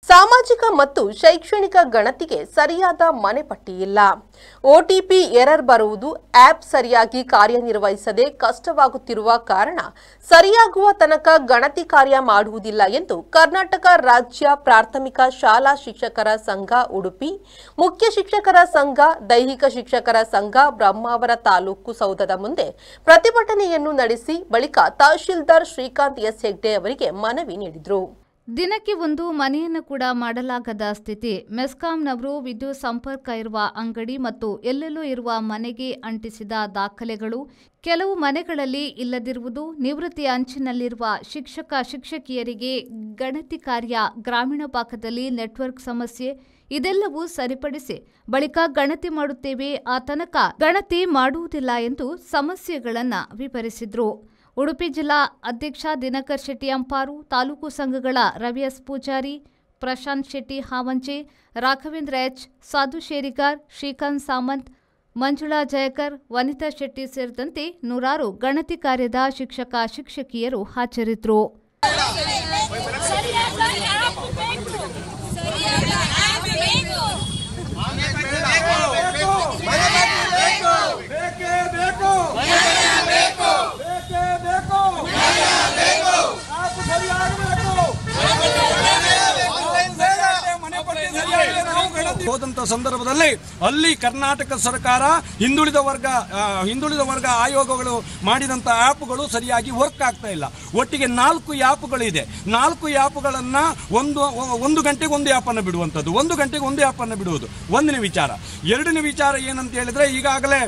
ಸಾಮಾಜಿಕ ಮತ್ತು ಶೈಕ್ಷಣಿಕ ಗಣತಿಗೆ ಸರಿಯಾದ ಮನೆಪಟ್ಟಿ ಇಲ್ಲ. ಒಟಿಪಿ ಎರರ್ ಬರುವುದು, ಆಪ್ ಸರಿಯಾಗಿ ಕಾರ್ಯನಿರ್ವಹಿಸದೆ ಕಷ್ಟವಾಗುತ್ತಿರುವ ಕಾರಣ ಸರಿಯಾಗುವ ತನಕ ಗಣತಿ ಕಾರ್ಯ ಮಾಡುವುದಿಲ್ಲ ಎಂದು ಕರ್ನಾಟಕ ರಾಜ್ಯ ಪ್ರಾಥಮಿಕ ಶಾಲಾ ಶಿಕ್ಷಕರ ಸಂಘ ಉಡುಪಿ, ಮುಖ್ಯ ಶಿಕ್ಷಕರ ಸಂಘ, ದೈಹಿಕ ಶಿಕ್ಷಕರ ಸಂಘ ಬ್ರಹ್ಮಾವರ ತಾಲೂಕು ಸೌಧದ ಮುಂದೆ ಪ್ರತಿಭಟನೆಯನ್ನು ನಡೆಸಿ ಬಳಿಕ ತಹಶೀಲ್ದಾರ್ ಶ್ರೀಕಾಂತ್ ಎಸ್ ಹೆಗ್ಡೆ ಅವರಿಗೆ ಮನವಿ ನೀಡಿದರು. ದಿನಕ್ಕೆ ಒಂದು ಮನೆಯನ್ನು ಕೂಡ ಮಾಡಲಾಗದ ಸ್ಥಿತಿ. ಮೆಸ್ಕಾಂನವರು ವಿದ್ಯುತ್ ಸಂಪರ್ಕ ಇರುವ ಅಂಗಡಿ ಮತ್ತು ಎಲ್ಲೆಲ್ಲೂ ಇರುವ ಮನೆಗೆ ಅಂಟಿಸಿದ ದಾಖಲೆಗಳು, ಕೆಲವು ಮನೆಗಳಲ್ಲಿ ಇಲ್ಲದಿರುವುದು, ನಿವೃತ್ತಿ ಅಂಚಿನಲ್ಲಿರುವ ಶಿಕ್ಷಕಿಯರಿಗೆ ಗಣತಿ ಕಾರ್ಯ, ಗ್ರಾಮೀಣ ಭಾಗದಲ್ಲಿ ನೆಟ್ವರ್ಕ್ ಸಮಸ್ಯೆ ಇದೆಲ್ಲವೂ ಸರಿಪಡಿಸಿ ಬಳಿಕ ಗಣತಿ ಮಾಡುತ್ತೇವೆ, ಆ ತನಕ ಗಣತಿ ಮಾಡುವುದಿಲ್ಲ ಎಂದು ಸಮಸ್ಯೆಗಳನ್ನು ವಿವರಿಸಿದರು. ಉಡುಪಿ ಜಿಲ್ಲಾ ಅಧ್ಯಕ್ಷ ದಿನಕರ್ ಶೆಟ್ಟಿ ಅಂಪಾರು, ತಾಲೂಕು ಸಂಘಗಳ ರವಿ ಎಸ್ ಪೂಜಾರಿ, ಪ್ರಶಾಂತ್ ಶೆಟ್ಟಿ ಹಾವಂಚೆ, ರಾಘವೇಂದ್ರ ಎಚ್, ಸಾಧು ಶೇರಿಗಾರ್, ಶ್ರೀಕಾಂತ್ ಸಾಮಂತ್, ಮಂಜುಳಾ ಜಯಕರ್, ವನಿತಾ ಶೆಟ್ಟಿ ಸೇರಿದಂತೆ ನೂರಾರು ಗಣತಿ ಕಾರ್ಯದ ಶಿಕ್ಷಕಿಯರು ಹಾಜರಿದ್ದರು. ಹೋದಂತ ಸಂದರ್ಭದಲ್ಲಿ ಅಲ್ಲಿ ಕರ್ನಾಟಕ ಸರ್ಕಾರ ಹಿಂದುಳಿದ ವರ್ಗ ಆಯೋಗಗಳು ಮಾಡಿದಂತ ಆ್ಯಪ್ಗಳು ಸರಿಯಾಗಿ ವರ್ಕ್ ಆಗ್ತಾ ಇಲ್ಲ. ಒಟ್ಟಿಗೆ 4 ಆ್ಯಪ್ಗಳಿದೆ. 4 ಆ್ಯಪ್ಗಳನ್ನ ಒಂದು ಗಂಟೆಗೆ ಒಂದು ಆ್ಯಪ್ ಅನ್ನು ಬಿಡುವಂಥದ್ದು, 1 ಗಂಟೆಗೆ ಒಂದು ಆ್ಯಪ್ ಅನ್ನು ಬಿಡುವುದು ಒಂದನೇ ವಿಚಾರ. ಎರಡನೇ ವಿಚಾರ ಏನಂತ ಹೇಳಿದ್ರೆ, ಈಗಾಗಲೇ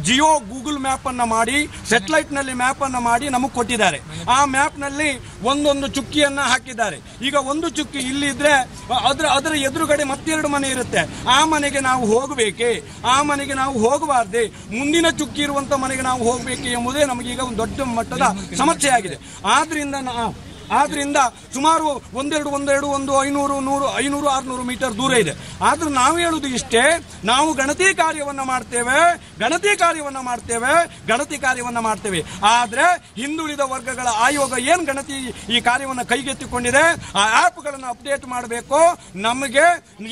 ಜಿಯೋ ಗೂಗಲ್ ಮ್ಯಾಪ್ ಅನ್ನ ಮಾಡಿ, ಸೆಟಲೈಟ್ ನಲ್ಲಿ ಮ್ಯಾಪ್ ಅನ್ನ ಮಾಡಿ ನಮಗೆ ಕೊಟ್ಟಿದ್ದಾರೆ. ಆ ಮ್ಯಾಪ್ ನಲ್ಲಿ ಒಂದೊಂದು ಚುಕ್ಕಿಯನ್ನ ಹಾಕಿದ್ದಾರೆ. ಈಗ ಒಂದು ಚುಕ್ಕಿ ಇಲ್ಲಿ ಇದ್ರೆ ಅದರ ಎದುರುಗಡೆ ಮತ್ತೆರಡು ಮನೆ ಇರುತ್ತೆ. ಆ ಮನೆಗೆ ನಾವು ಹೋಗಬೇಕೆ, ಆ ಮನೆಗೆ ನಾವು ಹೋಗಬಾರ್ದೆ, ಮುಂದಿನ ಚುಕ್ಕಿ ಇರುವಂತ ಮನೆಗೆ ನಾವು ಹೋಗಬೇಕೆ ಎಂಬುದೇ ನಮಗೀಗ ಒಂದು ದೊಡ್ಡ ಮಟ್ಟದ ಸಮಸ್ಯೆ ಆಗಿದೆ. ಆದ್ರಿಂದ ಸುಮಾರು 500-600 ಮೀಟರ್ ದೂರ ಇದೆ. ಆದ್ರೂ ನಾವು ಹೇಳುವುದು ಇಷ್ಟೇ, ನಾವು ಗಣತಿ ಕಾರ್ಯವನ್ನ ಮಾಡ್ತೇವೆ. ಆದ್ರೆ ಹಿಂದುಳಿದ ವರ್ಗಗಳ ಆಯೋಗ ಏನ್ ಗಣತಿ ಈ ಕಾರ್ಯವನ್ನು ಕೈಗೆತ್ತಿಕೊಂಡಿದೆ, ಆ ಆ್ಯಪ್ಗಳನ್ನು ಅಪ್ಡೇಟ್ ಮಾಡಬೇಕು. ನಮಗೆ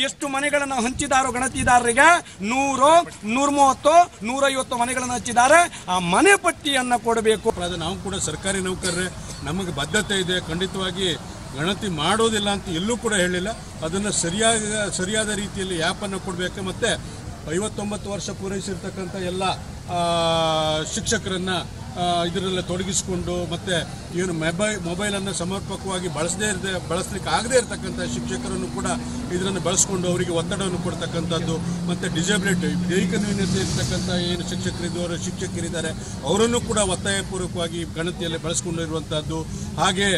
ಎಷ್ಟು ಮನೆಗಳನ್ನು ಹಂಚಿದಾರೋ ಗಣತಿದಾರರಿಗೆ 100, 130, 150 ಮನೆಗಳನ್ನು ಹಂಚಿದ್ದಾರೆ. ಆ ಮನೆ ಪಟ್ಟಿಯನ್ನ ಕೊಡಬೇಕು. ನಾವು ಕೂಡ ಸರ್ಕಾರಿ ನೌಕರರೇ, ನಮಗೆ ಬದ್ಧತೆ ಇದೆ. ಖಂಡಿತವಾಗಿ ಗಣತಿ ಮಾಡೋದಿಲ್ಲ ಅಂತ ಎಲ್ಲೂ ಕೂಡ ಹೇಳಿಲ್ಲ. ಅದನ್ನು ಸರಿಯಾದ ರೀತಿಯಲ್ಲಿ ಆ್ಯಪನ್ನು ಕೊಡಬೇಕು. ಮತ್ತು 59 ವರ್ಷ ಪೂರೈಸಿರ್ತಕ್ಕಂಥ ಎಲ್ಲ ಶಿಕ್ಷಕರನ್ನು ಇದರಲ್ಲಿ ತೊಡಗಿಸಿಕೊಂಡು, ಮತ್ತು ಏನು ಮೊಬೈಲನ್ನು ಸಮರ್ಪಕವಾಗಿ ಬಳಸಲಿಕ್ಕೆ ಆಗದೇ ಇರತಕ್ಕಂಥ ಶಿಕ್ಷಕರನ್ನು ಕೂಡ ಇದನ್ನು ಬಳಸ್ಕೊಂಡು ಅವರಿಗೆ ಒತ್ತಡವನ್ನು ಕೊಡ್ತಕ್ಕಂಥದ್ದು, ಮತ್ತು ಡಿಸೇಬಿಲಿಟಿ ದೈಹಿಕ ನ್ಯೂನತೆ ಇರ್ತಕ್ಕಂಥ ಏನು ಶಿಕ್ಷಕರಿದ್ದಾರೆ ಅವರನ್ನು ಕೂಡ ಒತ್ತಾಯಪೂರ್ವಕವಾಗಿ ಗಣತಿಯಲ್ಲಿ ಬಳಸ್ಕೊಂಡಿರುವಂಥದ್ದು. ಹಾಗೆ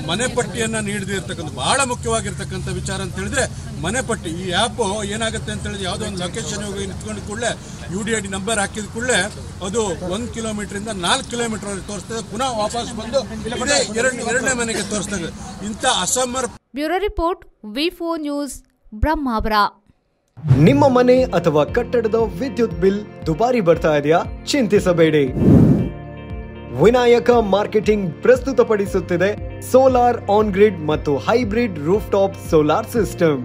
ಮನೆ ಪಟ್ಟಿಯನ್ನು ನೀಡದೇ ಇರ್ತಕ್ಕಂಥ ಬಹಳ ಮುಖ್ಯವಾಗಿರ್ತಕ್ಕಂಥ ವಿಚಾರ ಅಂತ ಹೇಳಿದ್ರೆ ಮನೆ ಪಟ್ಟಿ. ಈ ಆ್ಯಪ್ ಏನಾಗುತ್ತೆ ಅಂತ ಹೇಳಿದ್ರೆ, ಯಾವುದೋ ಒಂದು ಲೊಕೇಶನ್ ಹೋಗಿ ನಿಂತ್ಕೊಂಡ ಕೂಡಲೇ UDID ನಂಬರ್ ಹಾಕಿದ ಕೂಡಲೇ ಅದು 1 ಕಿಲೋಮೀಟರಿಂದ 4 ಕಿಲೋಮೀಟರ್ ವರೆಗೆ ತೋರಿಸ್ತದೆ. ಪುನಃ ವಾಪಸ್ ಬಂದು ಎರಡನೇ ಮನೆಗೆ ತೋರಿಸ್ತದೆ. ಇಂಥ bureau report, V4 news, Brahmavar. ನಿಮ್ಮ ಮನೆ ಅಥವಾ ಕಟ್ಟಡದ ವಿದ್ಯುತ್ ಬಿಲ್ ದುಬಾರಿ ಬರ್ತಾ ಇದೆಯಾ? ಚಿಂತಿಸಬೇಡಿ. ವಿನಾಯಕ ಮಾರ್ಕೆಟಿಂಗ್ ಪ್ರಸ್ತುತಪಡಿಸುತ್ತಿದೆ ಸೋಲಾರ್ ಆನ್ ಗ್ರಿಡ್ ಮತ್ತು hybrid roof top solar system.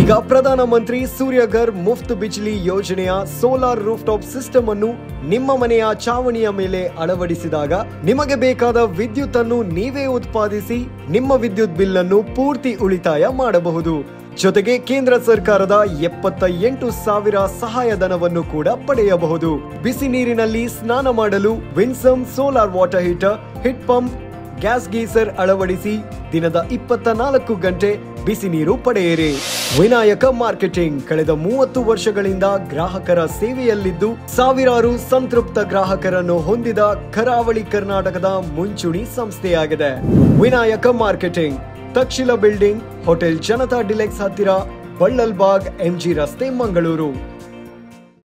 ಈಗ ಪ್ರಧಾನಮಂತ್ರಿ ಸೂರ್ಯಘರ್ ಮುಫ್ತ್ ಬಿಜ್ಲಿ ಯೋಜನೆಯ ಸೋಲಾರ್ ರೂಫ್ ಟಾಪ್ ಸಿಸ್ಟಮ್ ಅನ್ನು ನಿಮ್ಮ ಮನೆಯ ಚಾವಣಿಯ ಮೇಲೆ ಅಳವಡಿಸಿದಾಗ ನಿಮಗೆ ಬೇಕಾದ ವಿದ್ಯುತ್ ಅನ್ನು ನೀವೇ ಉತ್ಪಾದಿಸಿ ನಿಮ್ಮ ವಿದ್ಯುತ್ ಬಿಲ್ ಅನ್ನು ಪೂರ್ತಿ ಉಳಿತಾಯ ಮಾಡಬಹುದು. ಜೊತೆಗೆ ಕೇಂದ್ರ ಸರ್ಕಾರದ 78,000 ಸಹಾಯಧನವನ್ನು ಕೂಡ ಪಡೆಯಬಹುದು. ಬಿಸಿ ನೀರಿನಲ್ಲಿ ಸ್ನಾನ ಮಾಡಲು Winsome solar water heater, heat pump, gas geyser ಅಳವಡಿಸಿ ದಿನದ 24 ಗಂಟೆ ಬಿಸಿ ನೀರು ಪಡೆಯಿರಿ. ವಿನಾಯಕ ಮಾರ್ಕೆಟಿಂಗ್ ಕಳೆದ 30 ವರ್ಷಗಳಿಂದ ಗ್ರಾಹಕರ ಸೇವೆಯಲ್ಲಿದ್ದು ಸಾವಿರಾರು ಸಂತೃಪ್ತ ಗ್ರಾಹಕರನ್ನು ಹೊಂದಿದ ಕರಾವಳಿ ಕರ್ನಾಟಕದ ಮುಂಚೂಣಿ ಸಂಸ್ಥೆಯಾಗಿದೆ. Vinayaka marketing, Takshila building, hotel Janata deluxe ಹತ್ತಿರ, ಬಳ್ಳಲ್ಬಾಗ್, MG ರಸ್ತೆ, ಮಂಗಳೂರು.